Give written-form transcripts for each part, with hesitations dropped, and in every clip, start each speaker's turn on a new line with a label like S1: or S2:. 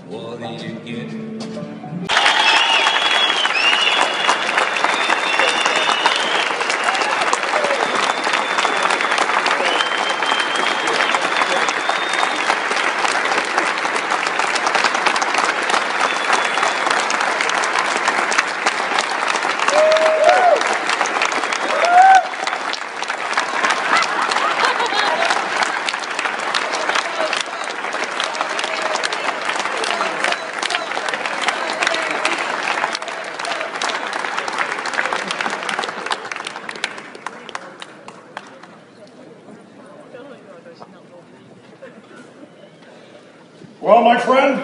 S1: What do you get?
S2: Well, my friend,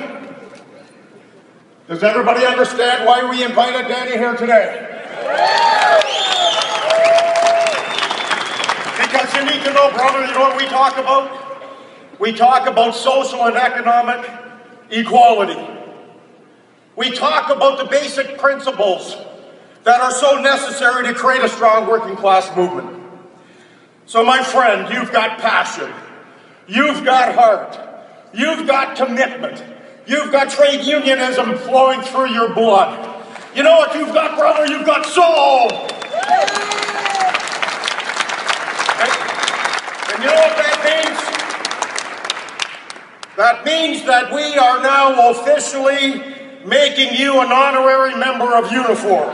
S2: does everybody understand why we invited Danny here today? Because you need to know, brother, you know what we talk about? We talk about social and economic equality. We talk about the basic principles that are so necessary to create a strong working class movement. So, my friend, you've got passion, you've got heart, you've got commitment. You've got trade unionism flowing through your blood. You know what you've got, brother? You've got soul. And you know what that means? That means that we are now officially making you an honorary member of Unifor.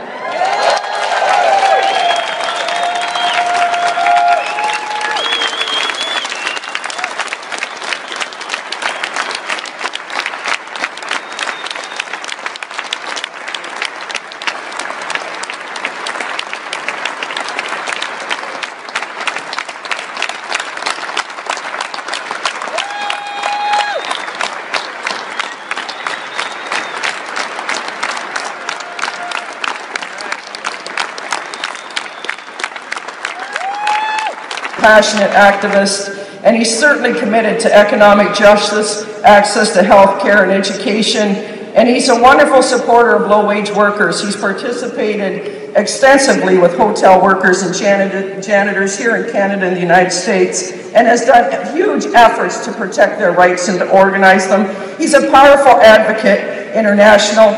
S3: Passionate activist, and he's certainly committed to economic justice, access to health care and education, and he's a wonderful supporter of low-wage workers. He's participated extensively with hotel workers and janitors here in Canada and the United States, and has done huge efforts to protect their rights and to organize them. He's a powerful advocate, internationally.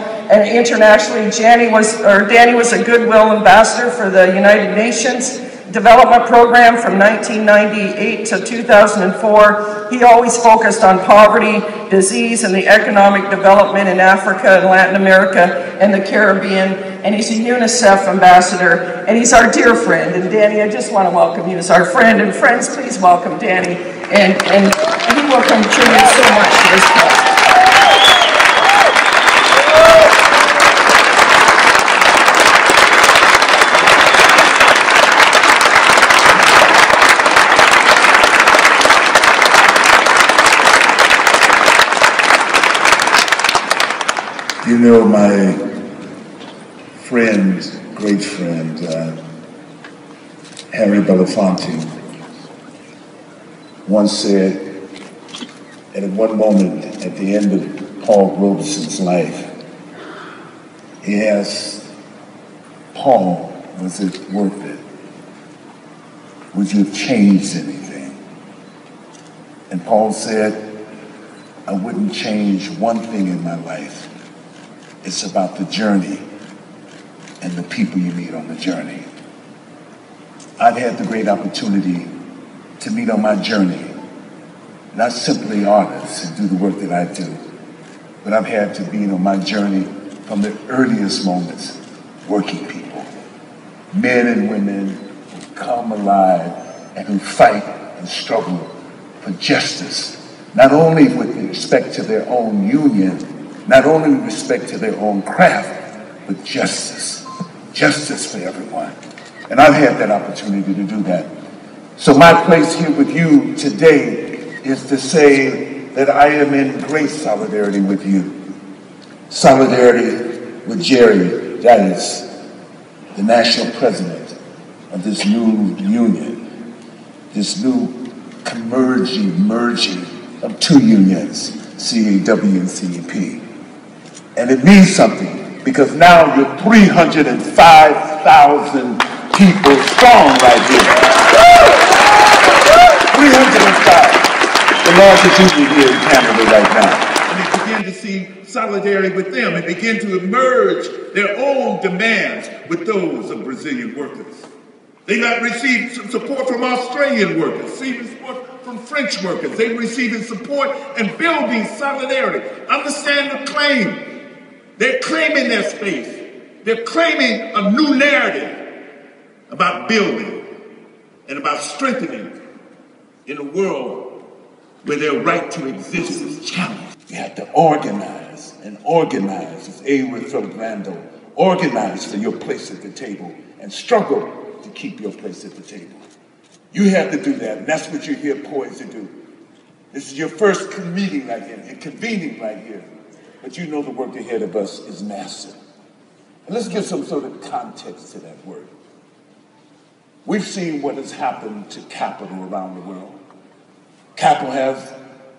S3: Danny was a Goodwill ambassador for the United Nations Development Program from 1998 to 2004. He always focused on poverty, disease, and the economic development in Africa and Latin America and the Caribbean. And he's a UNICEF ambassador, and he's our dear friend. And Danny, I just want to welcome you as our friend. And friends, please welcome Danny. And he will contribute so much to this cause.
S4: You know, my friend, great friend, Harry Belafonte, once said, at one moment at the end of Paul Robeson's life, he asked Paul, was it worth it? Would you have changed anything? And Paul said, I wouldn't change one thing in my life. It's about the journey and the people you meet on the journey. I've had the great opportunity to meet on my journey, not simply artists and do the work that I do, but I've had to be on my journey from the earliest moments, working people, men and women who come alive and who fight and struggle for justice, not only with respect to their own union, not only with respect to their own craft, but justice. Justice for everyone. And I've had that opportunity to do that. So my place here with you today is to say that I am in great solidarity with you. Solidarity with Jerry Dias, the national president of this new union, this new merging of two unions, CAW and CEP. And it means something, because now you're 305,000 people strong right here. 305. the largest union here in Canada right now. And they begin to see solidarity with them and begin to merge their own demands with those of Brazilian workers. They not receive some support from Australian workers, receiving support from French workers. They receiving support and building solidarity. Understand the claim. They're claiming their space. They're claiming a new narrative about building and about strengthening in a world where their right to exist is challenged. You have to organize and organize, as Awer Brando, organize for your place at the table and struggle to keep your place at the table. You have to do that, and that's what you're here poised to do. This is your first meeting right here, and convening right here. But you know the work ahead of us is massive. And let's give some sort of context to that word. We've seen what has happened to capital around the world. Capital has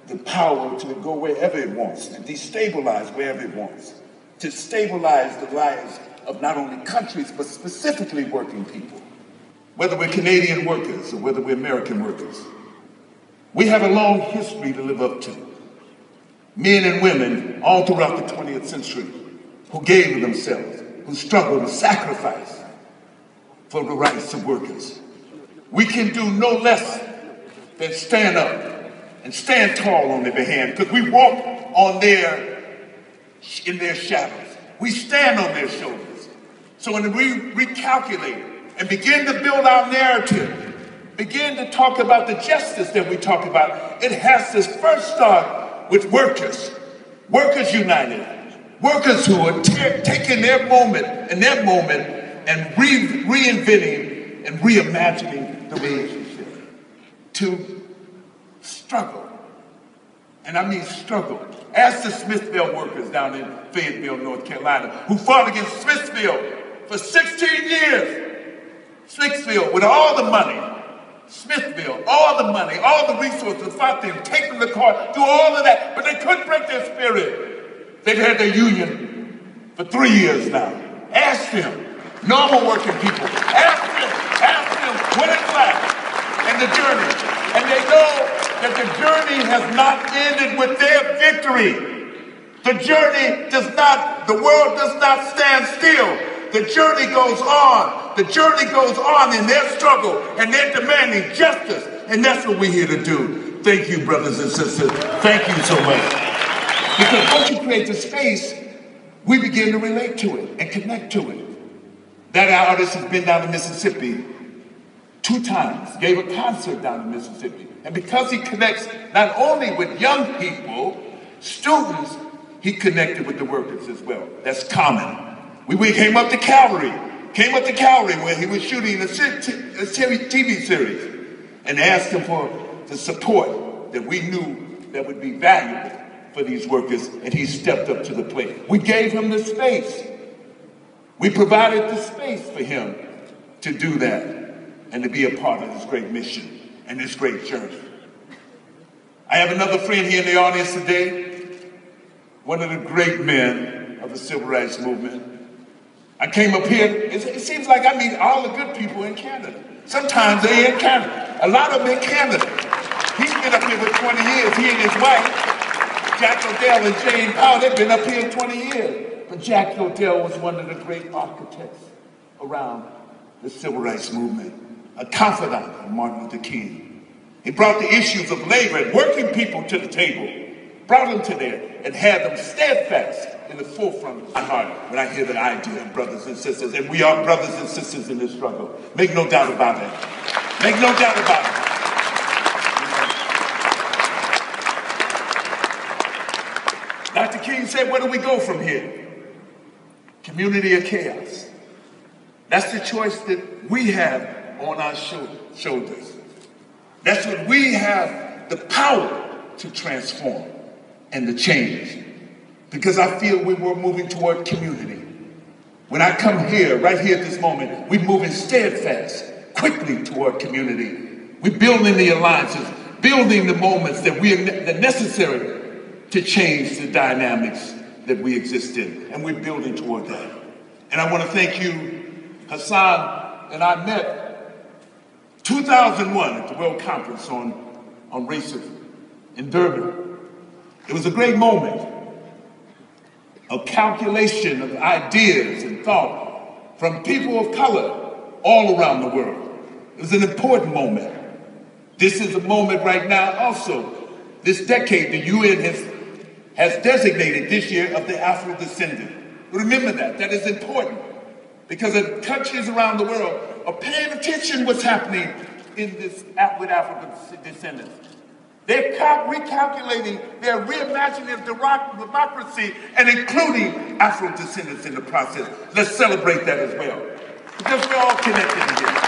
S4: the power to go wherever it wants, to destabilize wherever it wants, to stabilize the lives of not only countries, but specifically working people. Whether we're Canadian workers or whether we're American workers, we have a long history to live up to. Men and women all throughout the 20th century who gave of themselves, who struggled and sacrificed for the rights of workers. We can do no less than stand up and stand tall on their behalf, because we walk in their shadows. We stand on their shoulders. So when we recalculate and begin to build our narrative, begin to talk about the justice that we talk about, it has to first start with workers. Workers united. Workers who are taking their moment and reinventing and reimagining the relationship to struggle. And I mean struggle. Ask the Smithville workers down in Fayetteville, North Carolina, who fought against Smithville for 16 years. Smithville, with all the money, Smithville, all the money, all the resources, fought them, take them to court, do all of that, but they couldn't break their spirit. They've had their union for 3 years now. Ask them, normal working people, ask them what it's like and the journey. And they know that the journey has not ended with their victory. The journey the world does not stand still. The journey goes on. The journey goes on in their struggle, and they're demanding justice. And that's what we're here to do. Thank you, brothers and sisters. Thank you so much. Because once you create the space, we begin to relate to it and connect to it. That artist has been down to Mississippi 2 times, gave a concert down in Mississippi. And because he connects not only with young people, students, he connected with the workers as well. That's common. We came up to Calvary where he was shooting a TV series and asked him for the support that we knew that would be valuable for these workers, and he stepped up to the plate. We gave him the space. We provided the space for him to do that and to be a part of this great mission and this great journey. I have another friend here in the audience today, one of the great men of the Civil Rights Movement. I came up here, it seems like I meet all the good people in Canada. Sometimes they're in Canada. A lot of them in Canada. He's been up here for 20 years, he and his wife, Jack O'Dell and Jane Powell, they've been up here 20 years. But Jack O'Dell was one of the great architects around the Civil Rights Movement, a confidant of Martin Luther King. He brought the issues of labor and working people to the table, brought them to there, and had them steadfast in the forefront of my heart when I hear the idea of brothers and sisters. And we are brothers and sisters in this struggle. Make no doubt about it. Make no doubt about it. Dr. King said, where do we go from here? Community or chaos? That's the choice that we have on our shoulders. That's what we have the power to transform and to change. Because I feel we were moving toward community. When I come here, right here at this moment, we're moving steadfast, quickly toward community. We're building the alliances, building the moments that are necessary to change the dynamics that we exist in. And we're building toward that. And I want to thank you. Hassan and I met 2001 at the World Conference on Racism.
S1: in Durban. It was a great moment, a calculation of ideas and thought from people of color all around the world. It was an important moment. This is a moment right now also, this decade, the UN has designated this year of the Afro-descendant. Remember that is important because the countries around the world are paying attention to what's happening with African descendants. They're recalculating, they're reimagining democracy and including Afro-descendants in the process. Let's celebrate that as well because we're all connected in here.